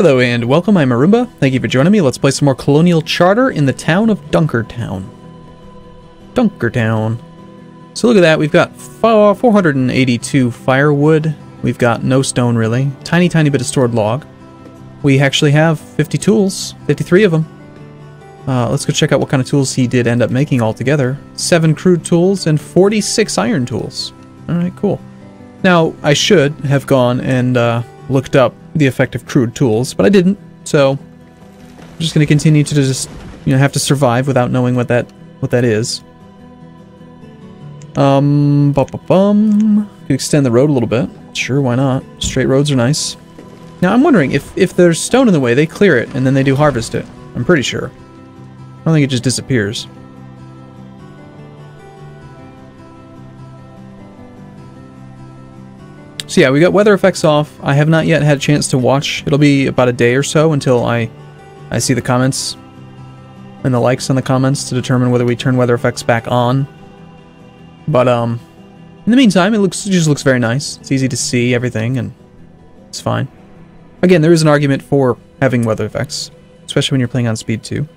Hello and welcome, I'm Arumba. Thank you for joining me. Let's play some more Colonial Charter in the town of Dunkertown. Dunkertown. So look at that, we've got 482 firewood. We've got no stone really. Tiny bit of stored log. We actually have 50 tools, 53 of them. Let's go check out what kind of tools he did end up making altogether. 7 crude tools and 46 iron tools. Alright, cool. Now, I should have gone and looked up the effect of crude tools, but I didn't, so I'm just going to continue to just, have to survive without knowing what that is. Could extend the road a little bit. Sure, why not? Straight roads are nice. Now, I'm wondering, if there's stone in the way, they clear it, and then they do harvest it. I'm pretty sure. I don't think it just disappears. So yeah, we got weather effects off. I have not yet had a chance to watch. It'll be about a day or so until I see the comments and the likes on the comments to determine whether we turn weather effects back on. But in the meantime, it just looks very nice. It's easy to see everything, and it's fine. Again, there is an argument for having weather effects, especially when you're playing on speed 2.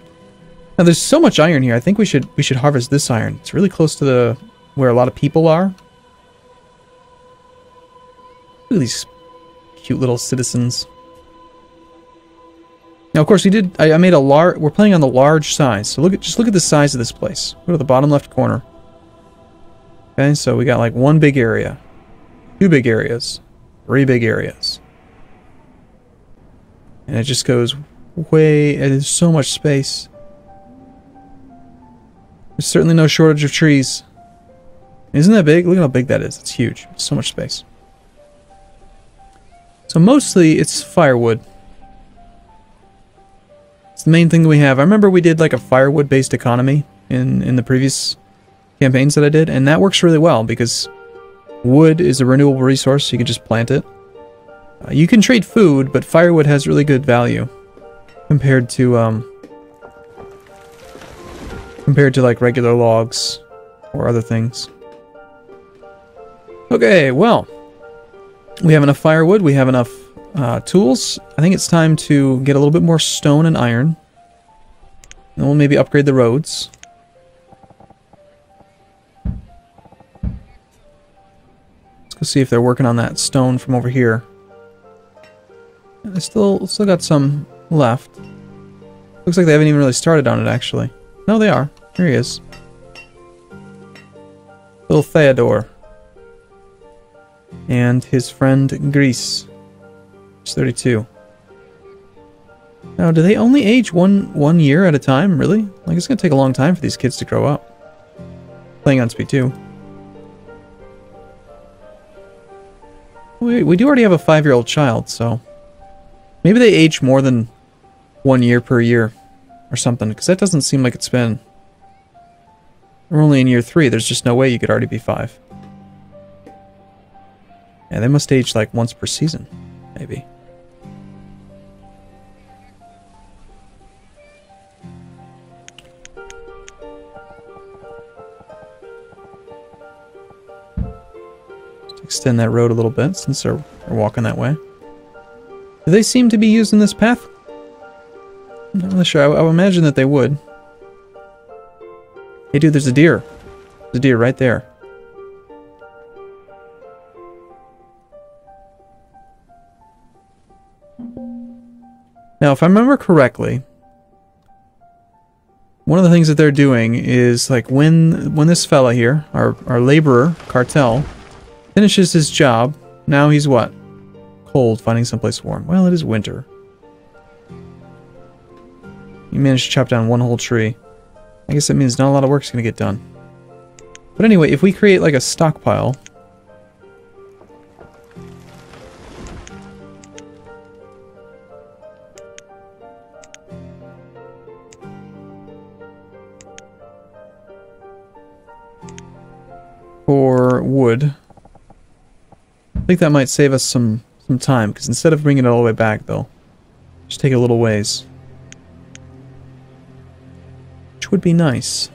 Now, there's so much iron here. I think we should harvest this iron. It's really close to where a lot of people are. Look at these cute little citizens. Now, of course, I made a large. We're playing on the large size. So just look at the size of this place. Go to the bottom left corner. Okay, so we got like 1 big area, 2 big areas, 3 big areas, and it just goes way. It is so much space. There's certainly no shortage of trees. Isn't that big? Look at how big that is. It's huge. It's so much space. So mostly it's firewood. It's the main thing that we have. I remember we did like a firewood-based economy in the previous campaigns that I did, and that works really well because wood is a renewable resource, so you can just plant it. You can trade food, but firewood has really good value compared to like regular logs or other things. Okay, well, we have enough firewood, we have enough tools. I think it's time to get a little bit more stone and iron. And we'll maybe upgrade the roads. Let's go see if they're working on that stone from over here. They still got some left. Looks like they haven't even really started on it, actually. No, they are. Here he is. Little Theodore. And his friend Greece. He's 32. Now, do they only age one year at a time? Really? Like, it's gonna take a long time for these kids to grow up. Playing on speed 2. We do already have a 5-year-old child, so maybe they age more than 1 year per year or something, because that doesn't seem like it's been. We're only in year 3. There's just no way you could already be 5. Yeah, they must age like once per season, maybe. Let's extend that road a little bit since they're walking that way. Do they seem to be using this path? I'm not really sure. I would imagine that they would. Hey dude, there's a deer. There's a deer right there. Now, if I remember correctly, one of the things that they're doing is, like, when this fella here, our laborer, Cartel, finishes his job, now he's what? Cold, finding someplace warm. Well, it is winter. You managed to chop down 1 whole tree. I guess that means not a lot of work's gonna get done. But anyway, if we create, like, a stockpile... for wood. I think that might save us some time, because instead of bringing it all the way back, they'll just take a little ways. Which would be nice.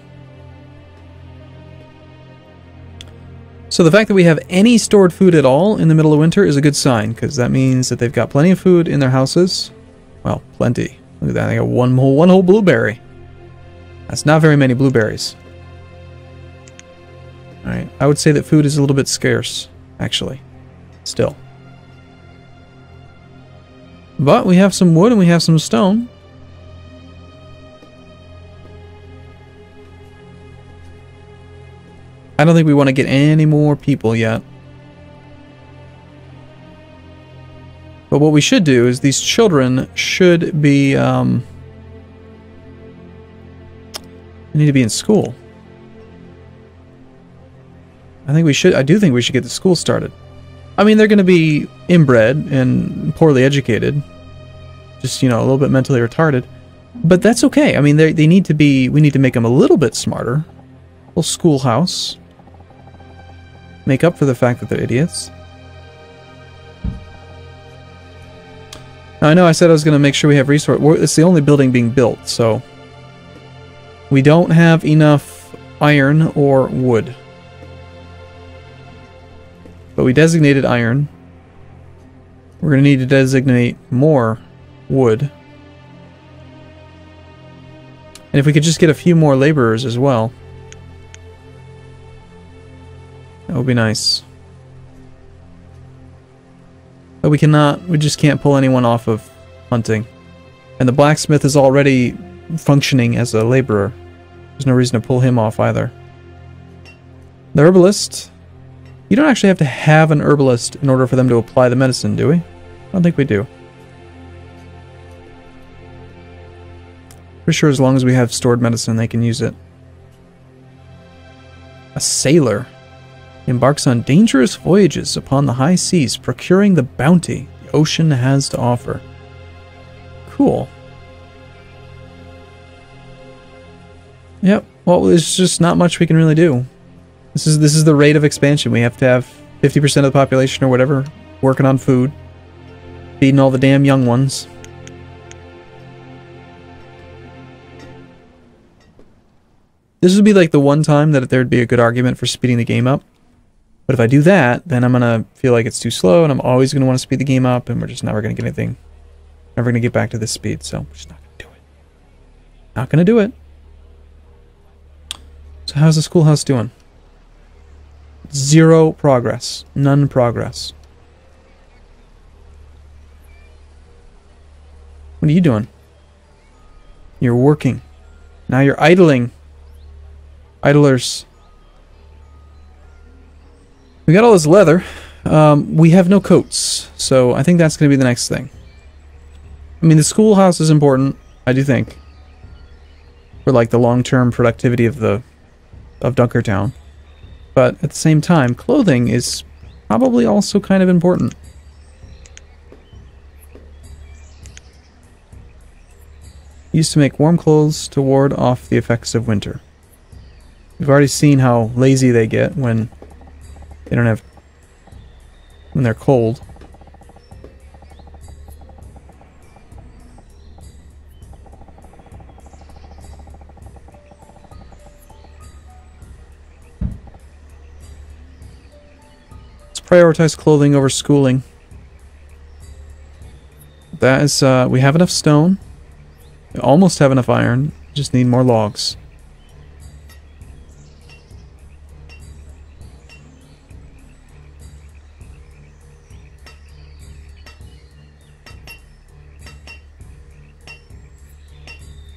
So the fact that we have any stored food at all in the middle of winter is a good sign, because that means that they've got plenty of food in their houses. Well, plenty. Look at that. I got one whole blueberry. That's not very many blueberries. Alright, I would say that food is a little bit scarce, actually. Still. But we have some wood and we have some stone. I don't think we want to get any more people yet. But what we should do is these children should be, they need to be in school. I do think we should get the school started. I mean, they're going to be inbred and poorly educated. Just, you know, a little bit mentally retarded. But that's okay. I mean, they need to be, we need to make them a little bit smarter. A little schoolhouse. Make up for the fact that they're idiots. Now, I know I said I was going to make sure we have resource. It's the only building being built, so we don't have enough iron or wood. But we designated iron. We're going to need to designate more wood. And if we could just get a few more laborers as well, that would be nice. But we just can't pull anyone off of hunting. And the blacksmith is already functioning as a laborer. There's no reason to pull him off either. The herbalist. You don't actually have to have an herbalist in order for them to apply the medicine, do we? I don't think we do. For sure, as long as we have stored medicine, they can use it. A sailor embarks on dangerous voyages upon the high seas, procuring the bounty the ocean has to offer. Cool. Yep. Well, there's just not much we can really do. This is the rate of expansion. We have to have 50% of the population or whatever working on food, feeding all the damn young ones. This would be like the one time that there'd be a good argument for speeding the game up. But if I do that, then I'm going to feel like it's too slow, and I'm always going to want to speed the game up, and we're just never going to get anything. Never going to get back to this speed, so we're just not going to do it. Not going to do it. So how's the schoolhouse doing? Zero progress. None progress. What are you doing? You're working. Now you're idling. Idlers. We got all this leather. We have no coats, so I think that's going to be the next thing. I mean, the schoolhouse is important, I do think, for like the long-term productivity of Dunkertown. But at the same time, clothing is probably also kind of important. Used to make warm clothes to ward off the effects of winter. We've already seen how lazy they get when they don't have, when they're cold. Let's prioritize clothing over schooling. That is, we have enough stone. We almost have enough iron. Just need more logs.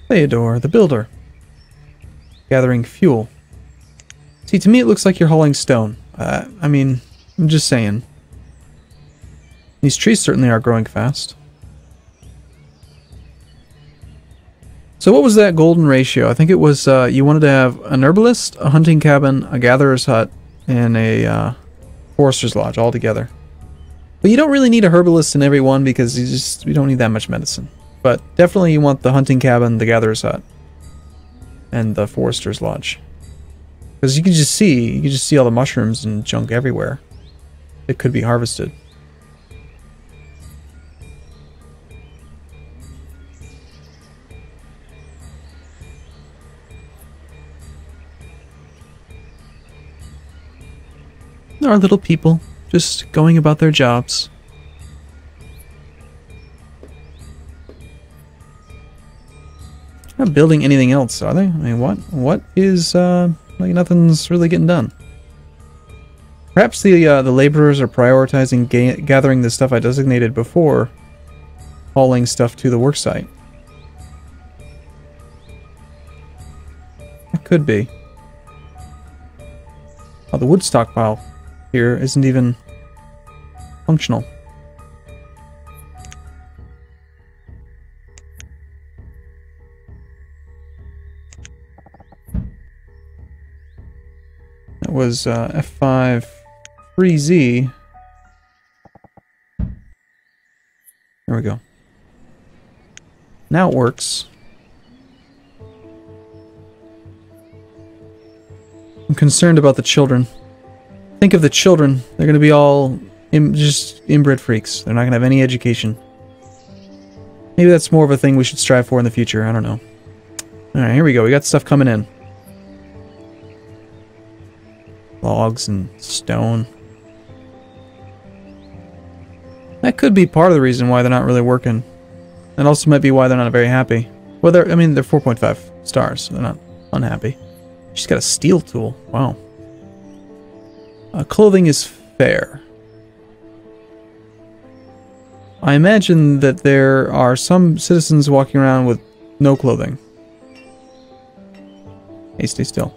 Theodore, the builder. Gathering fuel. See, to me it looks like you're hauling stone. I mean, I'm just saying. These trees certainly are growing fast. So what was that golden ratio? I think it was, you wanted to have an herbalist, a hunting cabin, a gatherer's hut, and a forester's lodge all together. But you don't really need a herbalist in every one because you don't need that much medicine. But definitely you want the hunting cabin, the gatherer's hut, and the forester's lodge. Because you can just see all the mushrooms and junk everywhere. It could be harvested. Our little people, just going about their jobs. Not building anything else, are they? I mean, what is, like nothing's really getting done. Perhaps the laborers are prioritizing gathering the stuff I designated before hauling stuff to the worksite. That could be. Oh, the wood stockpile here isn't even functional. That was F5 3Z. There we go. Now it works. I'm concerned about the children. Think of the children. They're going to be all just inbred freaks. They're not going to have any education. Maybe that's more of a thing we should strive for in the future. I don't know. Alright, here we go. We got stuff coming in. Logs and stone. That could be part of the reason why they're not really working. That also might be why they're not very happy. Well, I mean, they're 4.5 stars, so they're not unhappy. She's got a steel tool. Wow. Clothing is fair. I imagine that there are some citizens walking around with no clothing. Hey, stay still.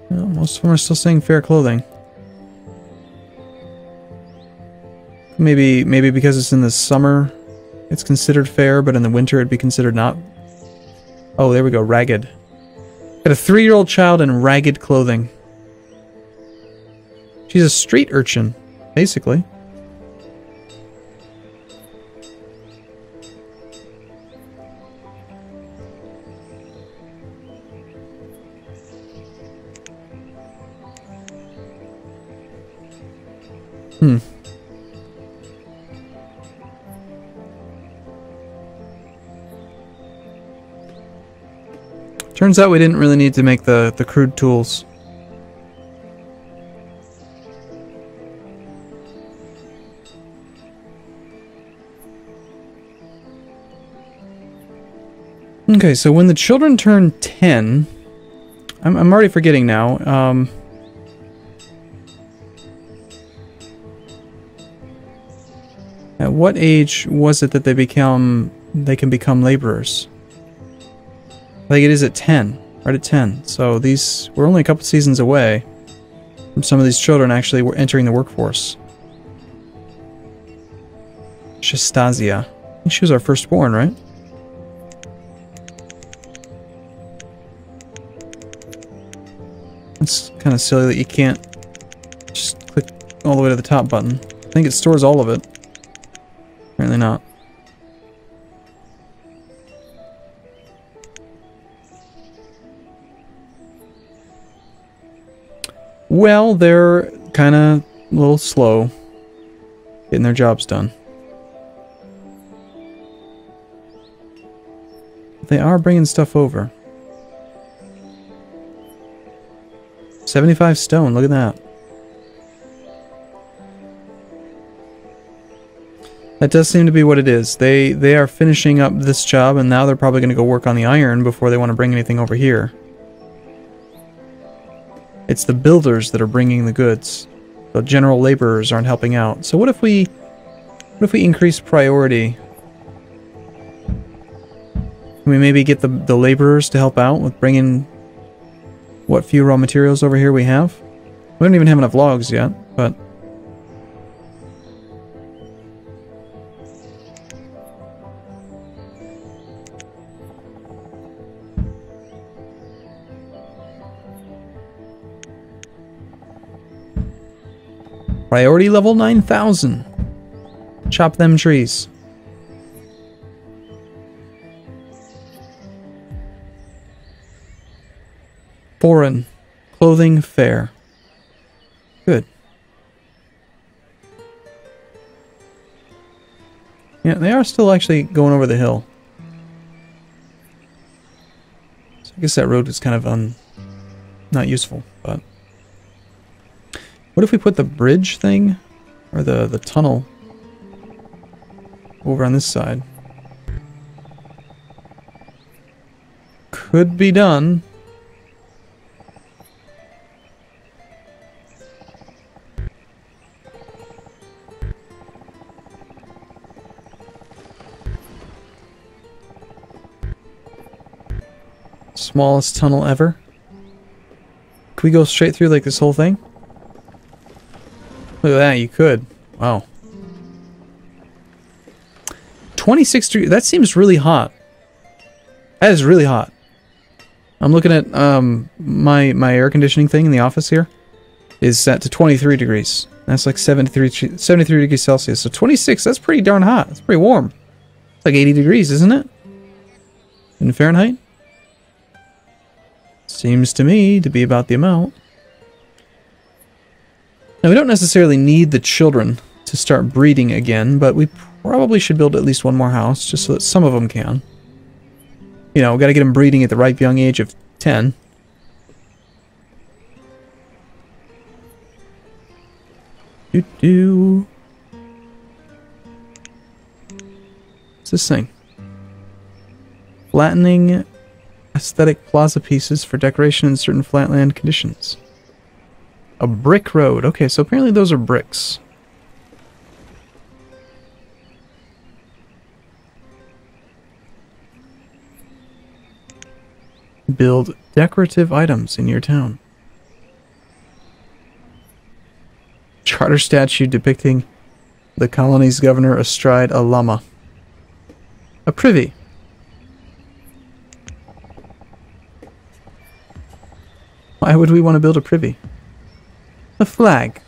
Well, most of them are still saying fair clothing. Maybe because it's in the summer, it's considered fair, but in the winter it'd be considered not. Oh, there we go, ragged. Got a 3-year-old child in ragged clothing. She's a street urchin, basically. Turns out we didn't really need to make the crude tools. Okay, so when the children turn 10, I'm already forgetting now. At what age was it that they can become laborers? I think it is at 10, right at 10. So we're only a couple seasons away from some of these children actually entering the workforce. Shastasia. I think she was our firstborn, right? It's kind of silly that you can't just click all the way to the top button. I think it stores all of it. Apparently not. Well, they're kind of a little slow getting their jobs done. But they are bringing stuff over. 75 stone, look at that. That does seem to be what it is. They are finishing up this job, and now they're probably going to go work on the iron before they want to bring anything over here. It's the builders that are bringing the goods. The general laborers aren't helping out. So what if we increase priority? Can we maybe get the laborers to help out with bringing what few raw materials over here we have? We don't even have enough logs yet, but... Priority level 9,000. Chop them trees. Foreign. Clothing fair. Good. Yeah, they are still actually going over the hill. So I guess that road is kind of not useful, but... What if we put the bridge thing or the tunnel over on this side. Could be done. Smallest tunnel ever. Can we go straight through like this whole thing? Look at that, you could. Wow. 26 degrees, that seems really hot. That is really hot. I'm looking at my air conditioning thing in the office here is set to 23 degrees. That's like 73 degrees Celsius. So 26, that's pretty darn hot. That's pretty warm. It's like 80 degrees, isn't it? In Fahrenheit? Seems to me to be about the amount. Now, we don't necessarily need the children to start breeding again, but we probably should build at least one more house, just so that some of them can. You know, gotta get them breeding at the ripe young age of 10. Doo-doo. What's this thing? Flattening aesthetic plaza pieces for decoration in certain flatland conditions. A brick road. Okay, so apparently those are bricks. Build decorative items in your town. Charter statue depicting the colony's governor astride a llama. A privy. Why would we want to build a privy? A flag.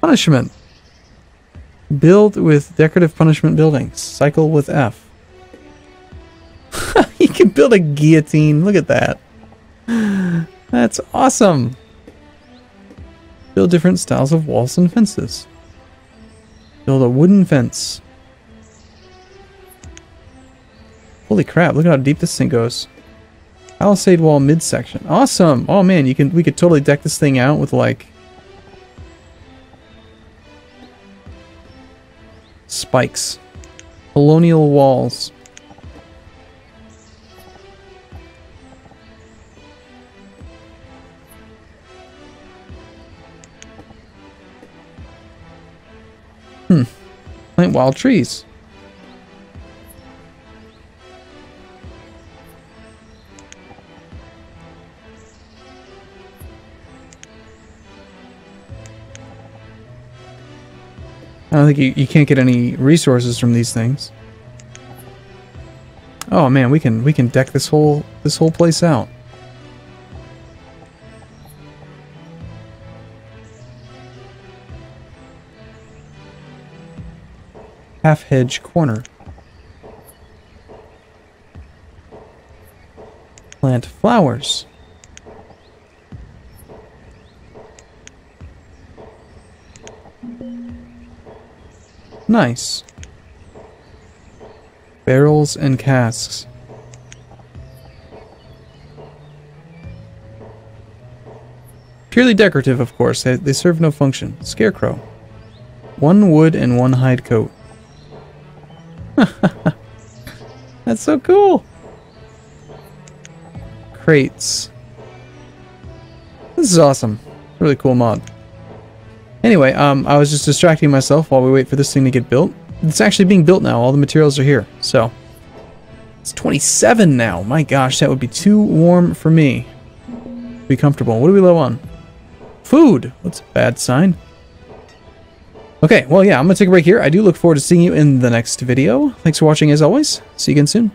Punishment. Build with decorative punishment buildings. Cycle with F. You can build a guillotine. Look at that. That's awesome. Build different styles of walls and fences. Build a wooden fence. Holy crap, look at how deep this thing goes. Palisade wall midsection. Awesome! Oh man, we could totally deck this thing out with like spikes. Colonial walls. Plant wild trees. I don't think you can't get any resources from these things. Oh man, we can deck this whole place out. Half hedge corner. Plant flowers. Nice. Barrels and casks. Purely decorative, of course. They serve no function. Scarecrow. 1 wood and 1 hide coat. That's so cool. Crates. This is awesome. Really cool mod. Anyway, I was just distracting myself while we wait for this thing to get built. It's actually being built now. All the materials are here. So, it's 27 now. My gosh, that would be too warm for me. Be comfortable. What are we low on? Food. That's a bad sign. Okay, well, yeah, I'm going to take a break here. I do look forward to seeing you in the next video. Thanks for watching, as always. See you again soon.